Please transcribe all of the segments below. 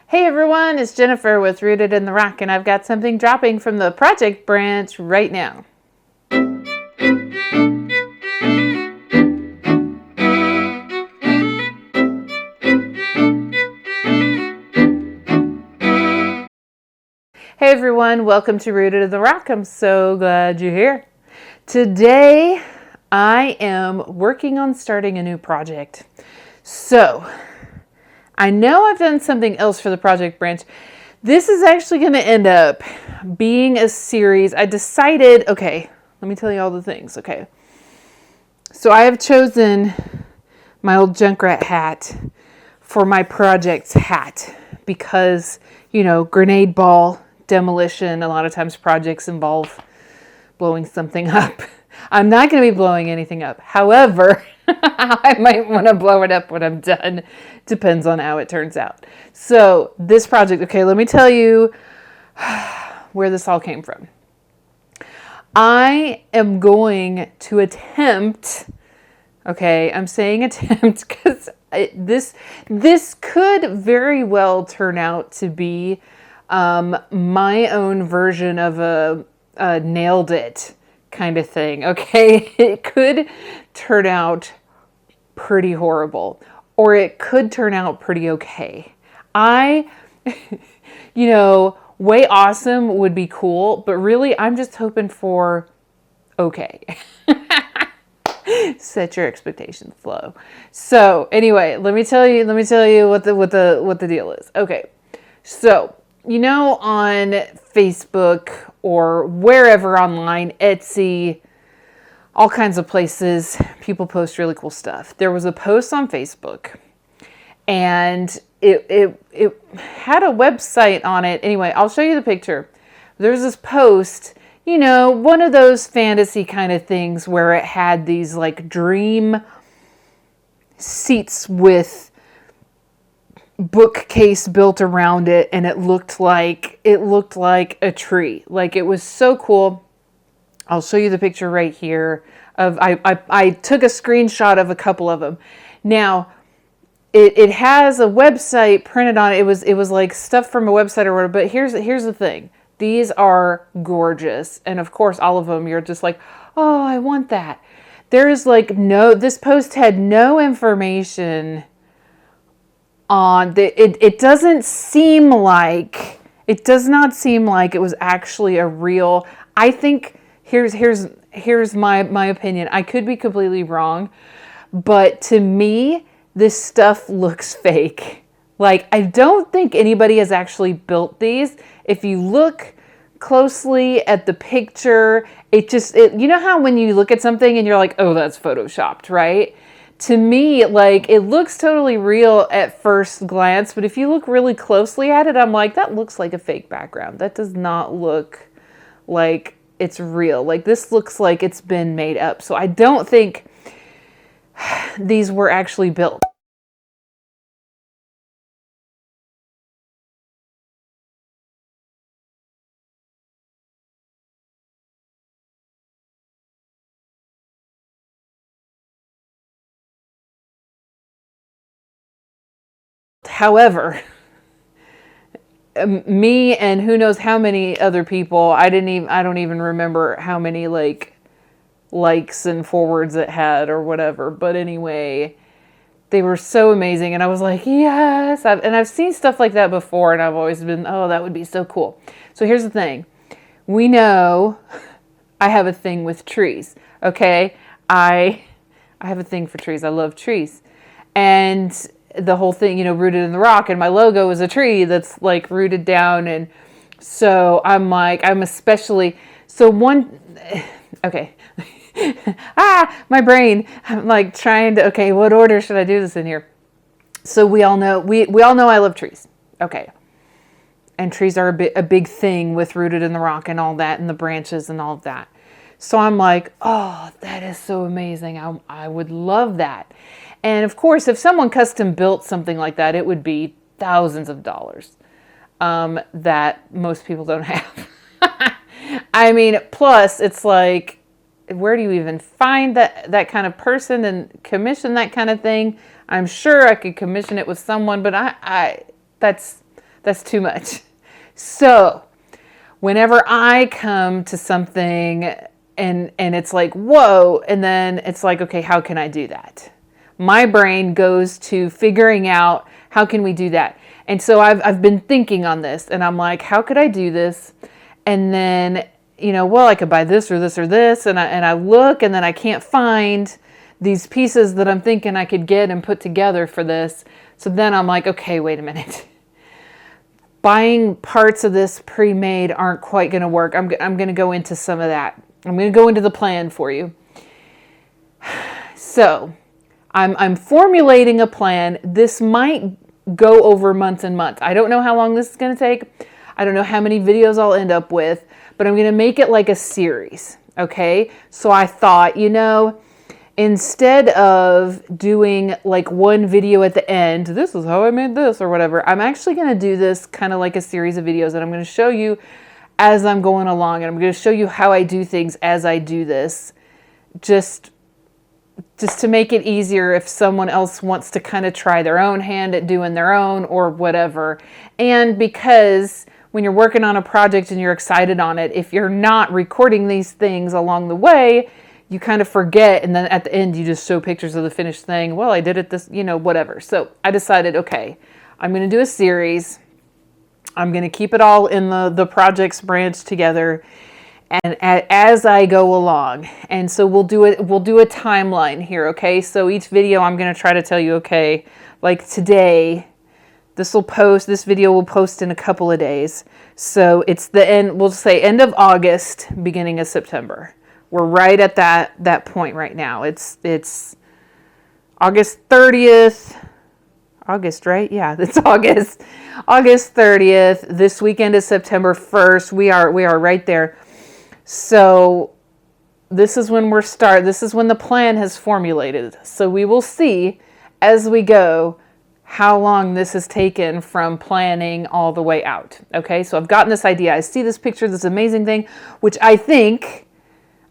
Hey everyone, it's Jennifer with Rooted in the Rock, and I've got something dropping from the project branch right now. Hey everyone, welcome to Rooted in the Rock. I'm so glad you're here. Today, I am working on starting a new project. So, I know I've done something else for the project branch. This is actually going to end up being a series. I decided, okay, let me tell you all the things, okay. So I have chosen my old Junkrat hat for my project's hat because, you know, grenade ball, demolition, a lot of times projects involve blowing something up. I'm not going to be blowing anything up. However, I might want to blow it up when I'm done. Depends on how it turns out. So this project, okay, let me tell you where this all came from. I am going to attempt, okay, I'm saying attempt because this could very well turn out to be my own version of a nailed it kind of thing, okay? It could turn out pretty horrible, or it could turn out pretty okay. Way awesome would be cool, but really I'm just hoping for okay. Set your expectations low. So anyway, let me tell you what the deal is. Okay. So, you know, on Facebook or wherever online, Etsy, all kinds of places, people post really cool stuff. There was a post on Facebook and it had a website on it. Anyway, I'll show you the picture. There's this post, you know, one of those fantasy kind of things where it had these like dream seats with bookcase built around it, and it looked like a tree. Like, it was so cool. I'll show you the picture right here of I took a screenshot of a couple of them. Now, it has a website printed on it. It was like stuff from a website or whatever, but here's the thing. These are gorgeous. And of course, all of them, you're just like, oh, I want that. There's like this post had no information on it doesn't seem like, it does not seem like it was actually a real, I think, here's my opinion. I could be completely wrong, but to me, this stuff looks fake. Like, I don't think anybody has actually built these. If you look closely at the picture, you know how when you look at something and you're like, oh, that's photoshopped, right? To me, like, it looks totally real at first glance, but if you look really closely at it, I'm like, that looks like a fake background. That does not look like it's real. Like, this looks like it's been made up. So I don't think these were actually built. However, me and who knows how many other people, I don't even remember how many likes and forwards it had or whatever. But anyway, they were so amazing. And I was like, yes. I've seen stuff like that before, and I've always been, oh, that would be so cool. So here's the thing. We know I have a thing with trees. Okay. I have a thing for trees. I love trees. And the whole thing, you know, rooted in the rock, and my logo is a tree that's like rooted down. And so I'm like, okay. My brain, I'm like trying to, okay, what order should I do this in here? So we all know I love trees. Okay. And trees are a big thing with rooted in the rock and all that, and the branches and all of that. So I'm like, oh, that is so amazing. I would love that. And of course, if someone custom built something like that, it would be thousands of dollars that most people don't have. I mean, plus it's like, where do you even find that kind of person and commission that kind of thing? I'm sure I could commission it with someone, but that's That's too much. So whenever I come to something and it's like, whoa, and then it's like, okay, how can I do that? My brain goes to figuring out how can we do that. And so I've been thinking on this, and I'm like, how could I do this? And then, well, I could buy this or this or this, and I look, and then I can't find these pieces that I'm thinking I could get and put together for this. So then I'm like, okay, wait a minute. Buying parts of this pre-made aren't quite going to work. I'm going to go into some of that. I'm going to go into the plan for you. So I'm formulating a plan. This might go over months and months. I don't know how long this is going to take. I don't know how many videos I'll end up with, but I'm going to make it like a series. Okay. So I thought, instead of doing like one video at the end, this is how I made this or whatever, I'm actually going to do this kind of like a series of videos, and I'm going to show you as I'm going along, and I'm going to show you how I do things as I do this, just to make it easier if someone else wants to kind of try their own hand at doing their own or whatever. And because when you're working on a project and you're excited on it, if you're not recording these things along the way, you kind of forget, and then at the end you just show pictures of the finished thing. Well, I did it this, whatever. So I decided, okay, I'm going to do a series. I'm going to keep it all in the projects branch together, and as I go along. And so we'll do a timeline here, okay? So each video I'm going to try to tell you, okay, like today, this video will post in a couple of days. So it's the end, we'll say end of August, beginning of September. We're right at that point right now. It's August 30th. August, right? Yeah, it's August. August 30th. This weekend is September 1st. We are right there. So this is when this is when the plan has formulated. So we will see as we go how long this has taken from planning all the way out. Okay, so I've gotten this idea. I see this picture, this amazing thing, which I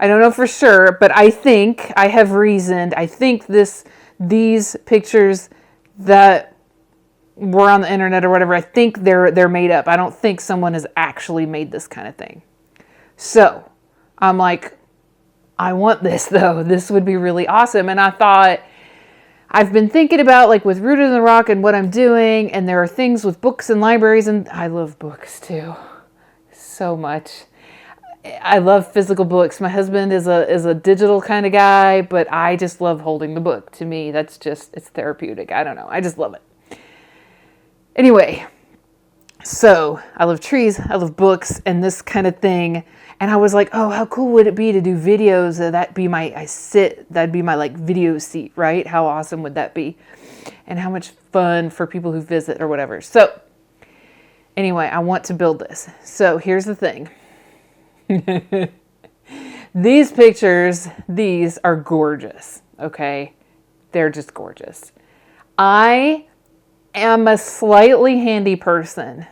don't know for sure, but I think I have reasoned. I think these pictures that were on the internet or whatever, I think they're made up. I don't think someone has actually made this kind of thing. So I'm like, I want this though. This would be really awesome. And I thought, I've been thinking about like with Rooted in the Rock and what I'm doing, and there are things with books and libraries, and I love books too, so much. I love physical books. My husband is a digital kind of guy, but I just love holding the book. To me, it's therapeutic. I don't know. I just love it. Anyway, so I love trees, I love books, and this kind of thing. And I was like, oh, how cool would it be to do videos? That'd be my like video seat, right? How awesome would that be? And how much fun for people who visit or whatever. So anyway, I want to build this. So here's the thing. These pictures, these are gorgeous, okay? They're just gorgeous. I am a slightly handy person.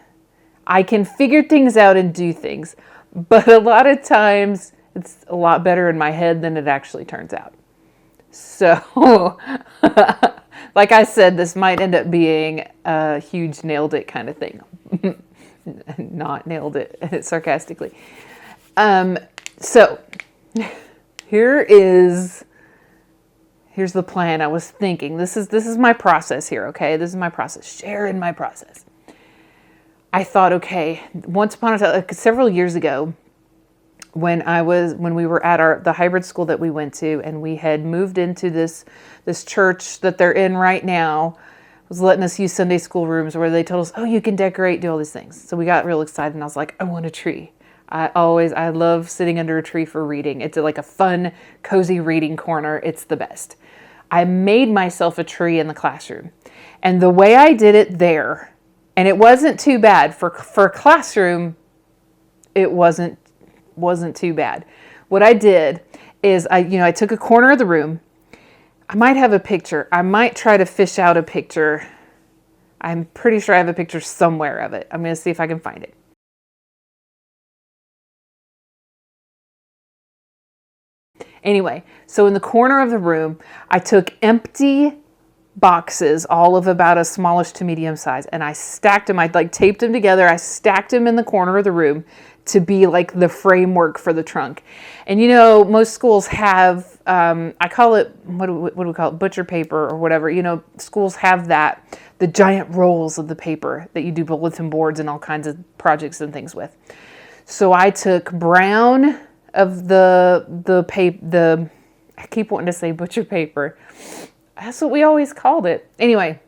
I can figure things out and do things, but a lot of times it's a lot better in my head than it actually turns out. So, like I said, this might end up being a huge nailed it kind of thing. Not nailed it sarcastically. So here's the plan. I was thinking, this is my process here. Okay. This is my process, sharing my process. I thought, okay, once upon a time, several years ago, when we were at the hybrid school that we went to, and we had moved into this church that they're in right now, was letting us use Sunday school rooms where they told us, oh, you can decorate, do all these things. So we got real excited, and I was like, I want a tree. I love sitting under a tree for reading. It's like a fun, cozy reading corner. It's the best. I made myself a tree in the classroom. And the way I did it there, and it wasn't too bad for a classroom, it wasn't too bad. What I did is I took a corner of the room. I might have a picture. I might try to fish out a picture. I'm pretty sure I have a picture somewhere of it. I'm going to see if I can find it. Anyway, so in the corner of the room, I took empty boxes, all of about a smallish to medium size, and I stacked them. I like taped them together. I stacked them in the corner of the room to be like the framework for the trunk. And you know, most schools have, I call it, what do we call it? Butcher paper or whatever. You know, schools have that, the giant rolls of the paper that you do bulletin boards and all kinds of projects and things with. So I took brown of the paper, I keep wanting to say butcher paper. That's what we always called it. Anyway,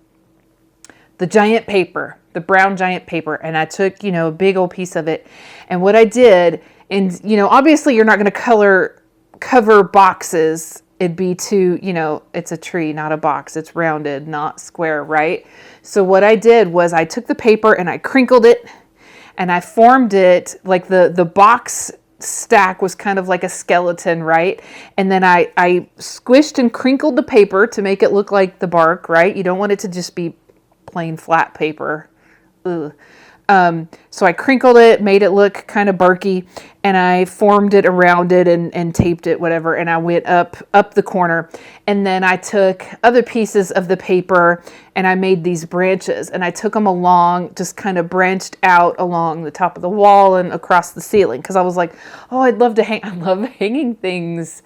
the giant paper, the brown giant paper. And I took, you know, a big old piece of it. And what I did, and, you know, obviously you're not going to cover boxes. It'd be too, you know, it's a tree, not a box. It's rounded, not square, right? So what I did was I took the paper and I crinkled it and I formed it like the box stack was kind of like a skeleton, right? And then I squished and crinkled the paper to make it look like the bark, right? You don't want it to just be plain flat paper. Ugh. So I crinkled it, made it look kind of barky, and I formed it around it and taped it, whatever. And I went up the corner, and then I took other pieces of the paper and I made these branches, and I took them along, just kind of branched out along the top of the wall and across the ceiling. Cause I was like, oh, I love hanging things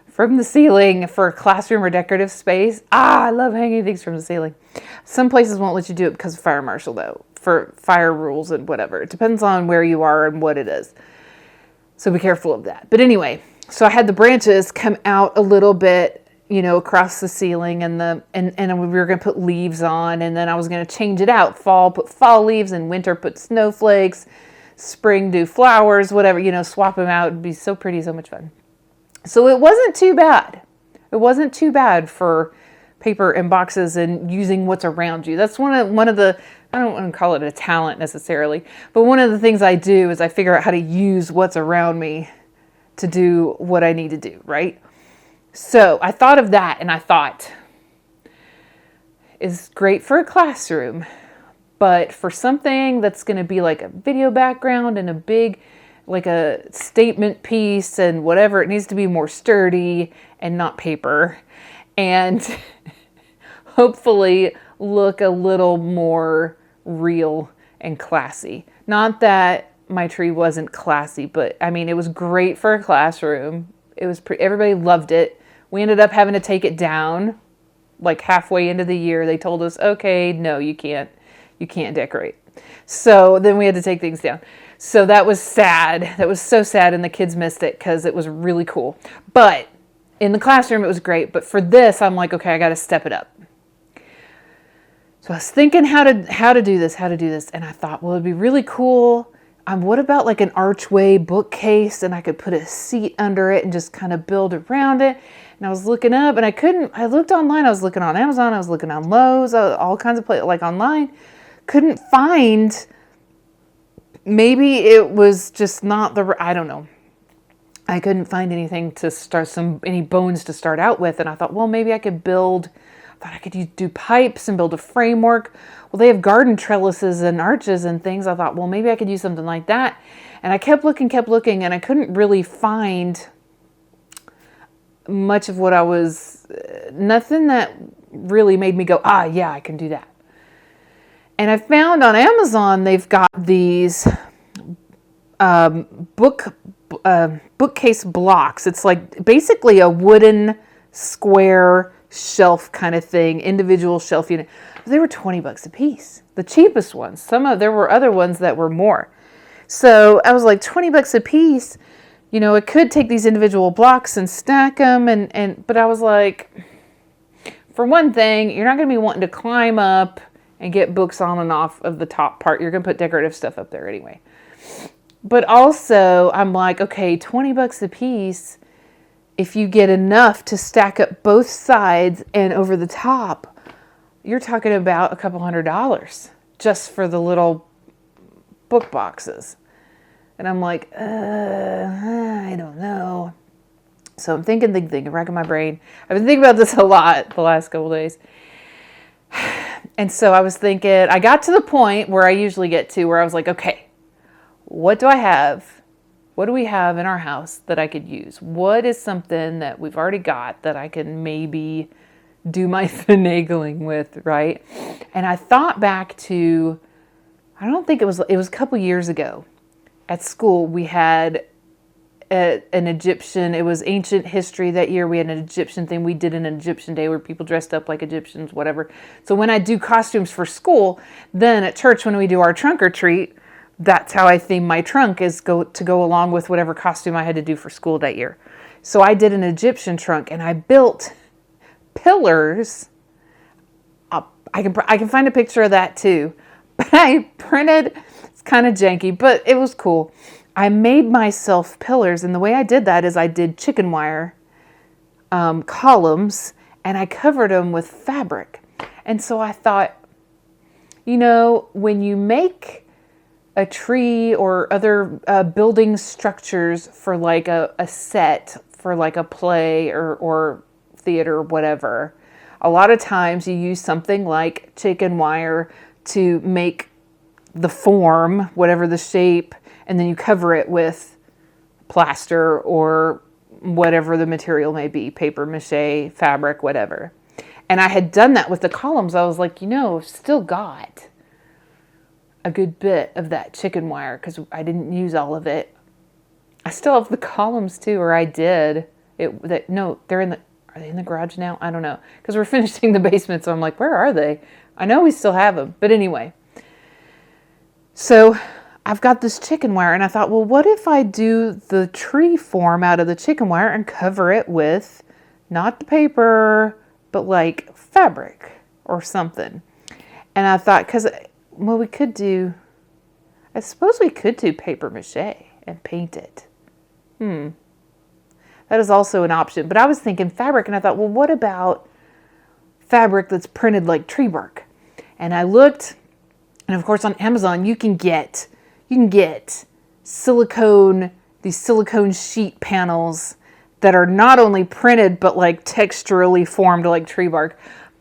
from the ceiling for a classroom or decorative space. I love hanging things from the ceiling. Some places won't let you do it because of fire marshal though, for fire rules and whatever. It depends on where you are and what it is. So be careful of that. But anyway, so I had the branches come out a little bit, you know, across the ceiling, and we were going to put leaves on, and then I was going to change it out. Fall, put fall leaves, and winter, put snowflakes, spring, do flowers, whatever, you know, swap them out. It'd be so pretty, so much fun. So it wasn't too bad. It wasn't too bad for paper and boxes and using what's around you. That's one of the, I don't want to call it a talent necessarily, but one of the things I do is I figure out how to use what's around me to do what I need to do, right? So I thought of that, and I thought, it's great for a classroom, but for something that's going to be like a video background and a big, like a statement piece and whatever, it needs to be more sturdy and not paper, and hopefully look a little more real and classy. Not that my tree wasn't classy, but I mean, it was great for a classroom. It was everybody loved it. We ended up having to take it down like halfway into the year. They told us, okay, no, you can't decorate. So then we had to take things down. So that was sad. That was so sad, and the kids missed it because it was really cool. But in the classroom, it was great. But for this, I'm like, okay, I got to step it up. So I was thinking how to do this, and I thought, well, it'd be really cool. What about like an archway bookcase, and I could put a seat under it and just kind of build around it. And I was looking up, and I looked online. I was looking on Amazon. I was looking on Lowe's, all kinds of places, like online. Couldn't find. Maybe it was just not I don't know. I couldn't find anything to start any bones to start out with. And I thought, well, maybe I could do pipes and build a framework. Well, they have garden trellises and arches and things. I thought, well, maybe I could use something like that. And I kept looking, and I couldn't really find much of what nothing that really made me go, yeah, I can do that. And I found on Amazon, they've got these bookcase blocks. It's like basically a wooden square shelf kind of thing, individual shelf unit. They were $20 a piece, the cheapest ones. There were other ones that were more. So I was like, $20 a piece. You know, it could take these individual blocks and stack them, but I was like, for one thing, you're not going to be wanting to climb up and get books on and off of the top part. You're going to put decorative stuff up there anyway. But also, I'm like, okay, $20 a piece, if you get enough to stack up both sides and over the top, you're talking about a couple $100 just for the little book boxes. And I'm like, I don't know. So I'm thinking, racking my brain. I've been thinking about this a lot the last couple days. And so I was thinking, I got to the point where I usually get to, where I was like, okay, what do I have? What do we have in our house that I could use? What is something that we've already got that I can maybe do my finagling with, right? And I thought back to, I don't think it was a couple years ago at school. We had an Egyptian, it was ancient history that year. We had an Egyptian thing. We did an Egyptian day where people dressed up like Egyptians, whatever. So when I do costumes for school, then at church, when we do our trunk or treat, that's how I theme my trunk, is to go along with whatever costume I had to do for school that year. So I did an Egyptian trunk, and I built pillars. I can find a picture of that too. But I printed, it's kind of janky, but it was cool. I made myself pillars, and the way I did that is I did chicken wire columns, and I covered them with fabric. And so I thought, when you make a tree or other building structures for like a set, for like a play or theater or whatever, a lot of times you use something like chicken wire to make the form, whatever the shape, and then you cover it with plaster or whatever the material may be, paper mache, fabric, whatever. And I had done that with the columns. I was like, still got a good bit of that chicken wire because I didn't use all of it. I still have the columns too, or I did. No, are they in the garage now? I don't know. Because we're finishing the basement, so I'm like, where are they? I know we still have them. But anyway. So I've got this chicken wire, and I thought, well, what if I do the tree form out of the chicken wire and cover it with not the paper, but like fabric or something. And I thought, I suppose we could do paper mache and paint it. That is also an option. But I was thinking fabric, and I thought, well, what about fabric that's printed like tree bark? And I looked, and of course on Amazon you can get these silicone sheet panels that are not only printed but like texturally formed like tree bark.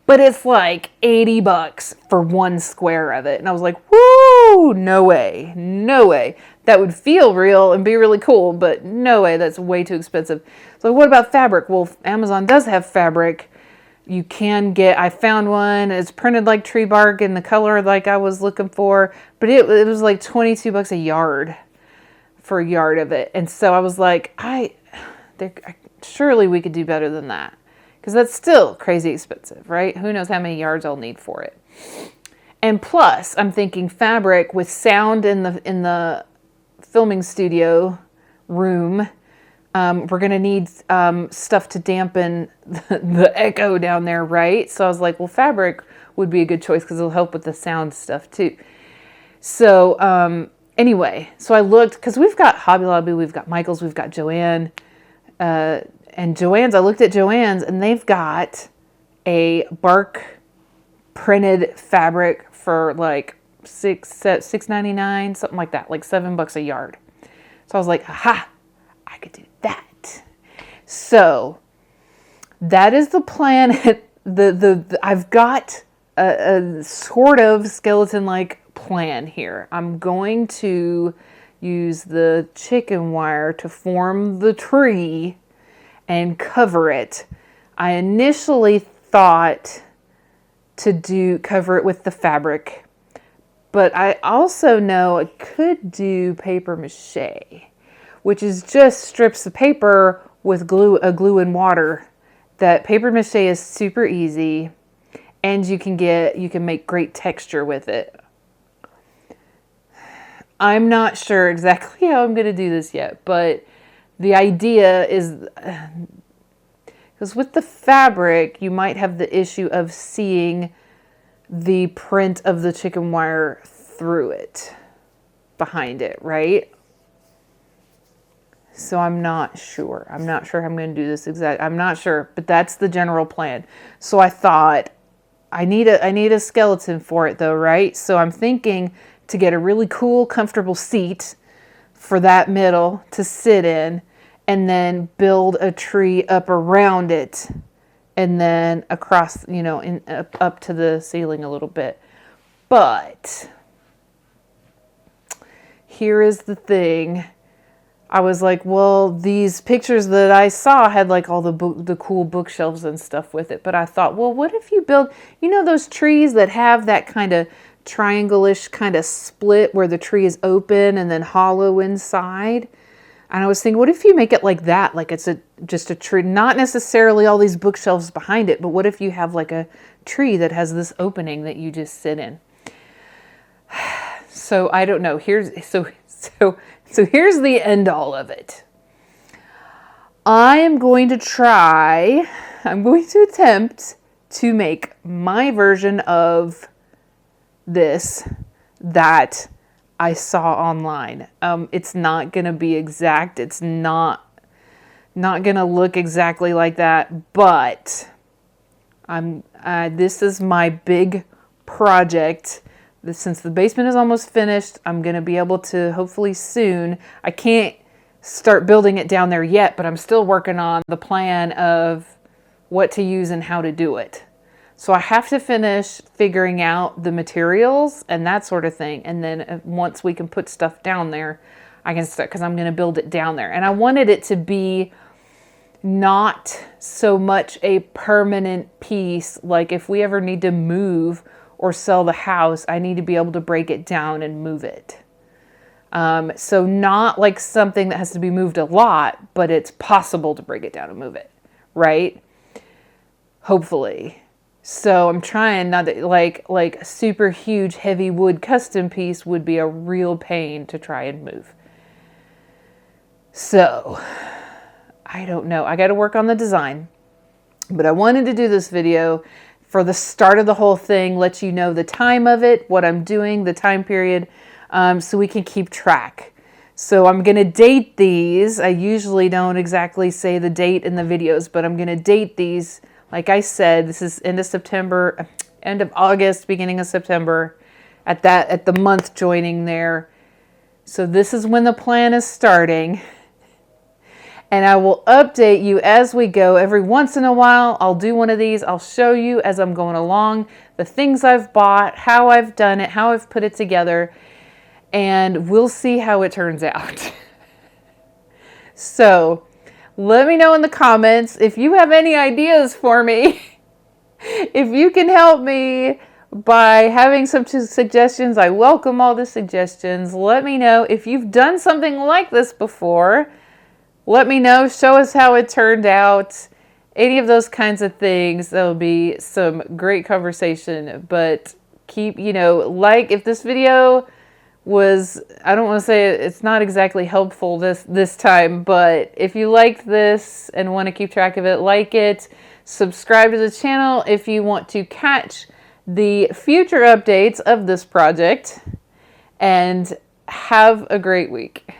But it's like $80 for one square of it. And I was like, whoo, no way. That would feel real and be really cool, but no way, that's way too expensive. So what about fabric? Well, Amazon does have fabric. You can I found one, it's printed like tree bark in the color like I was looking for, but it was like $22 a yard for a yard of it. And so I was like, surely we could do better than that. Because that's still crazy expensive, right? Who knows how many yards I'll need for it. And plus, I'm thinking fabric with sound in the filming studio room. We're going to need stuff to dampen the echo down there, right? So I was like, well, fabric would be a good choice because it'll help with the sound stuff too. So anyway, so I looked, because we've got Hobby Lobby, we've got Michael's, we've got Joann. And Joann's, I looked at Joann's, and they've got a bark printed fabric for like $6.99, something like that, like $7 a yard. So I was like, aha, I could do that. So that is the plan. I've got a sort of skeleton-like plan here. I'm going to use the chicken wire to form the tree and cover it. I initially thought to cover it with the fabric, but I also know I could do paper mache, which is just strips of paper with glue and water. That paper mache is super easy, and you can make great texture with it. I'm not sure exactly how I'm going to do this yet, but the idea is, because with the fabric, you might have the issue of seeing the print of the chicken wire through it, behind it, right? So I'm not sure. I'm not sure how I'm going to do this I'm not sure, but that's the general plan. So I thought, I need a skeleton for it though, right? So I'm thinking to get a really cool, comfortable seat for that middle to sit in, and then build a tree up around it, and then across, up to the ceiling a little bit. But here is the thing. I was like, well, these pictures that I saw had like all the cool bookshelves and stuff with it. But I thought, well, what if you build, you know, those trees that have that kind of triangle-ish kind of split where the tree is open and then hollow inside? And I was thinking, what if you make it like that? Like it's just a tree, not necessarily all these bookshelves behind it, but what if you have like a tree that has this opening that you just sit in? So I don't know. So here's the end all of it. I'm going to attempt to make my version of this that I saw online. It's not going to be exact. It's not going to look exactly like that, but this is my big project. Since the basement is almost finished, I'm going to be able to hopefully soon. I can't start building it down there yet, but I'm still working on the plan of what to use and how to do it. So I have to finish figuring out the materials and that sort of thing. And then once we can put stuff down there, I can start, because I'm going to build it down there. And I wanted it to be not so much a permanent piece. Like if we ever need to move or sell the house, I need to be able to break it down and move it. So not like something that has to be moved a lot, but it's possible to break it down and move it, right? Hopefully. So I'm trying not to, like a super huge heavy wood custom piece would be a real pain to try and move. So I don't know. I got to work on the design, but I wanted to do this video for the start of the whole thing, let you know the time of it, what I'm doing, the time period, so we can keep track. So I'm going to date these. I usually don't exactly say the date in the videos, but I'm going to date these. Like I said, this is end of September, end of August, beginning of September, at the month joining there. So this is when the plan is starting. And I will update you as we go. Every once in a while, I'll do one of these. I'll show you as I'm going along the things I've bought, how I've done it, how I've put it together, and we'll see how it turns out. So let me know in the comments if you have any ideas for me. If you can help me by having some suggestions, I welcome all the suggestions. Let me know if you've done something like this before. Let me know, show us how it turned out, any of those kinds of things. That'll be some great conversation, but keep, like if this video was, I don't want to say it's not exactly helpful this time, but if you liked this and want to keep track of it, like it, subscribe to the channel if you want to catch the future updates of this project, and have a great week.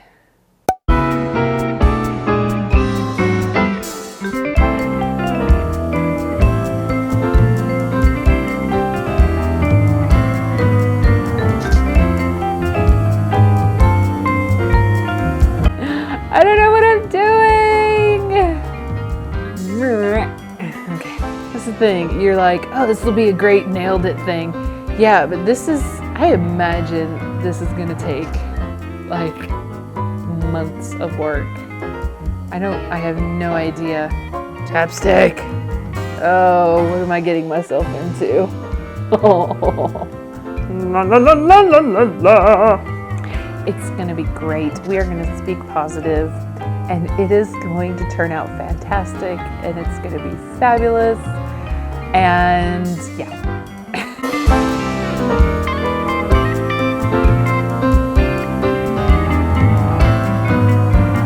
I don't know what I'm doing. Okay, that's the thing. You're like, oh, this will be a great nailed it thing. Yeah, but I imagine this is gonna take like months of work. I have no idea. Chapstick. Oh, what am I getting myself into? Oh. La la la la la la la. It's going to be great. We are going to speak positive, and it is going to turn out fantastic, and it's going to be fabulous. And yeah.